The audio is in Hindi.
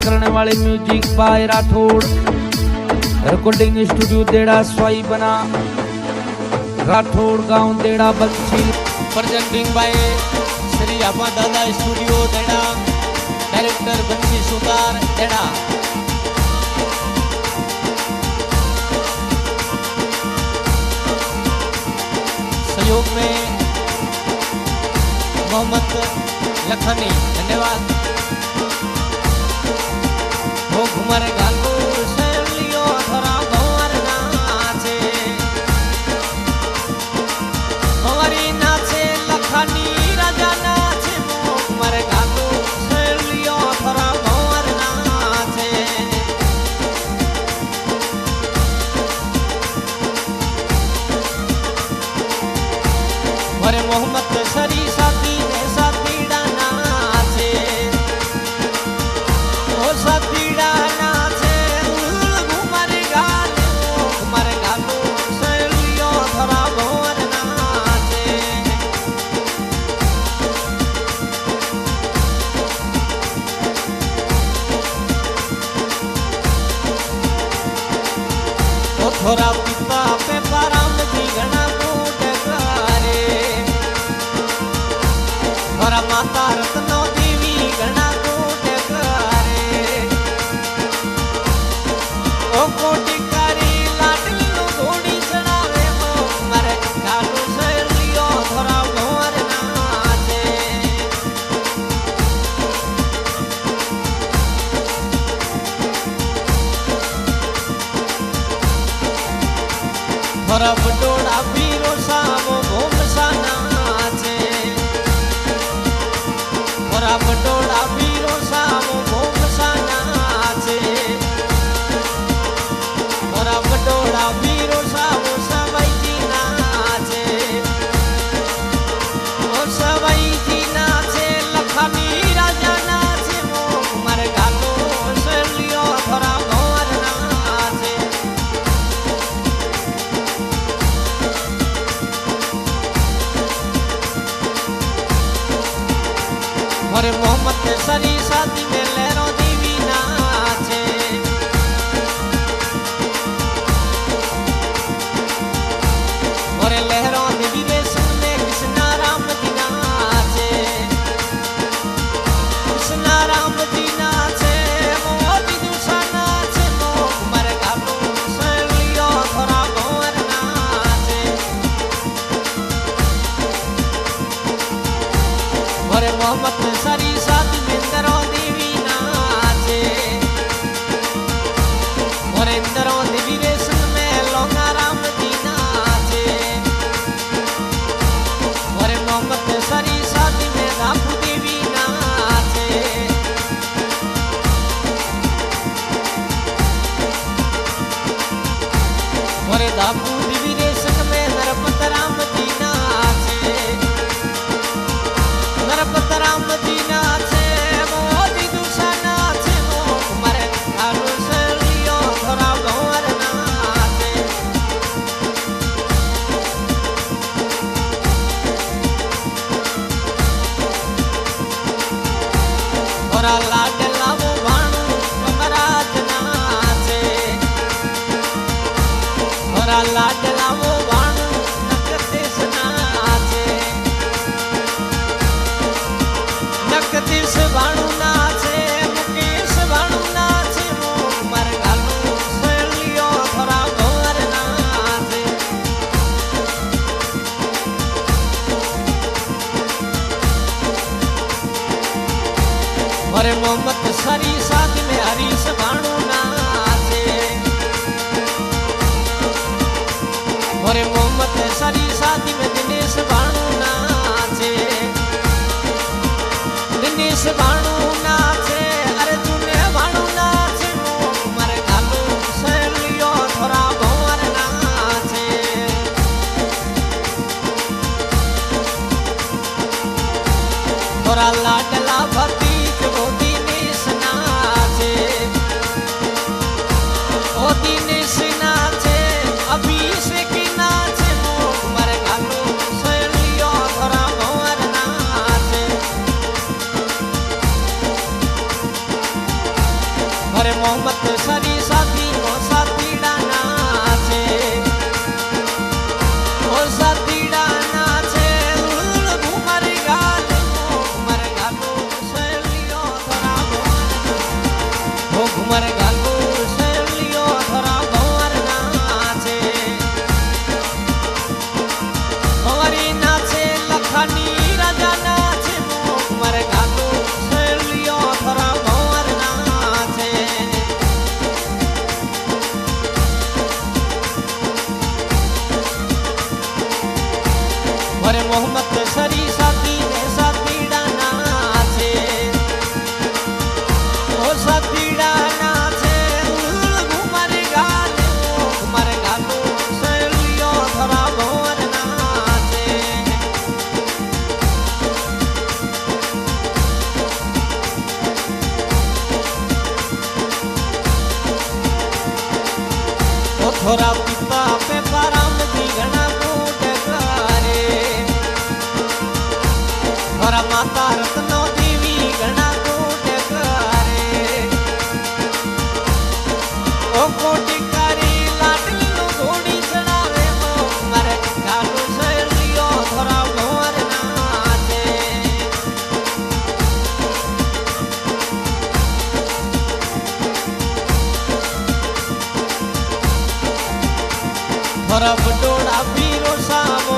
करने वाले music by Rathore, recording studio देड़ा स्वाई बना, राठौड़ गांव देड़ा बंसी, प्रेजेंटिंग बाय श्री आपा दादा स्टूडियो देड़ा, डायरेक्टर बंसी सुतार देड़ा। सहयोग में मोहम्मद लखनी, धन्यवाद। वो घुमर गालू शैलियो थोड़ा भंवर नाचे, भंवरी नाचे लखनी राजा नाचे, वो घुमर गालू शैलियो थोड़ा भंवर नाचे। वरे मोहम्मद सरी साथी ने साथीड़ा नाचे, ओ साथीड़ा नाचे, घुमर गालू शैलियो थोड़ा भंवर नाचे। ओ थोड़ा पिता पे पाराम जी घना बूट करे, थोड़ा माता रत्नो देवी घना बूट करे। ओ कोटी करी लाडली नो घोड़ी चढ़ावे, ओ मर गालू शैलियो थोड़ा भंवर नाचे। थोड़ा बटोड़ा पीरो सामो घूम सा नाचे, थोड़ा बटोड़ा पीरो सामो घूम सा नाचे, थोड़ा बटोड़ा पीरो सामो सवाई जी नाचे, ओ सवाई जी नाचे, लखनी राजा नाचे, वो घुमर गालू शैलियो थोड़ा भंवर नाचे। और मोहम्मद सरी शादी में लहरों देवी नाचे, और लहरों देवी रे सुनने कृष्णा राम जी नाचे, कृष्णा राम जी नाचे, मोदी दूसरा नाचे, वो घुमर गालू शैलियो थोड़ा भंवर नाचे। और मोहम्मद सरी शादी में इंदरों देवी नाचे, और इंदरों देवी रेशम में लौंगा राम जी नाचे, और मोहम्मद सरी शादी में रामू देवी नाचे। और दापू देवी रेशम में नरपत राम जी नाचे, नरपत राम जी नाचे, मोदी दूसरा नाचे, वो घुमर गालू शैलियो थोड़ा भंवर नाचे। थोड़ा लाडला वो भाणू कमराज नाचे, थोड़ा लाडला वो भाणू नकदेश नाचे, नकदेश भाणू नाचे, मुकेश भाणू नाचे, वो घुमर गालू शैलियो थोड़ा भंवर नाचे। और मोहम्मद सरी शादी में हरीश भाणू नाचे, और मोहम्मद सरी शादी में दिनेश भाणू नाचे, दिनेश भाणू नाचे, अर्जुन भाणू नाचे, वो घुमर गालू शैलियो थोड़ा भंवर नाचे। थोड़ा लाडला भतीज वो दिनेश नाचे, मोहम्मद सरी साथी नो साथीड़ा नाचे ओ साथीड़ा नाचे घुमर गालो सहेलियो धरा ओ घुमर गालो सहेलियो धरा भंवर नाचे भंवरी नाचे लखानी राजा नाचे घुमर गालो सहेलियो धरा भंवर नाचे और मोहम्मद सरी साथी ने साथीड़ा नाचे ओ साथीड़ा नाचे घुमर गालो सहेलियो धरा भंवर नाचे ओ थोड़ा पिता पे पाराम जी घना कूट करे थोड़ा माता रत्नो देवी घना कूट करे ओ कोटी करी लाडली नो घोड़ी चढ़ावे मर गालो सहेलियो थोड़ा भंवर नाचे थोड़ा बटोड़ा पीरो सामो